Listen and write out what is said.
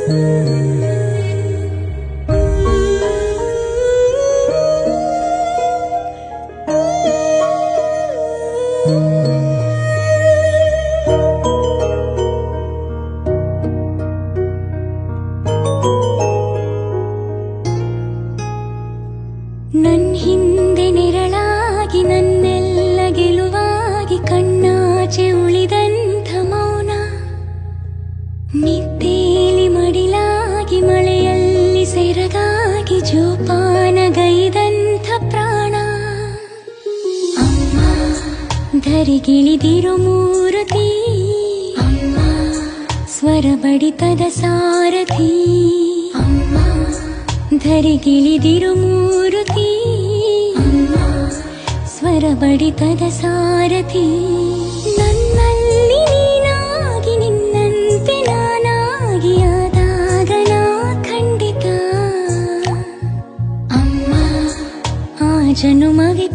ನನ್ ಹಿಂದೆ ನೆರಳಾಗಿ ನನ್ನೆಲ್ಲ ಗೆಲುವಾಗಿ ಕಣ್ಣಾಚೆ ಉಳಿದಂಥ ಮೌನ, ನಿದ್ದೇಲಿ ಮಡಿಲಾಗಿ ಮಳೆಯಲ್ಲಿ ಸೆರಗಾಗಿ ಜೋಪಾನಗೈದಂಥ ಪ್ರಾಣ. ಅಮ್ಮ ಧರಿಗಿಳಿದಿರು ಮೂರ್ತಿ, ಅಮ್ಮ ಸ್ವರ ಬಡಿತದ ಸಾರಥಿ. ಅಮ್ಮ ಧರಿಗಿಳಿದಿರು ಮೂರ್ತಿ, ಅಮ್ಮ ಸ್ವರ ಬಡಿತದ ಸಾರಥಿ. ನನ್ನಲ್ಲಿ ನೀನಾಗಿ ನಿನ್ನಂತೆ ನಾನಾಗಿ ಆದಾಗ ನಾ ಖಂಡಿತ ಅಮ್ಮ ಆ ಜನುಮಗೆ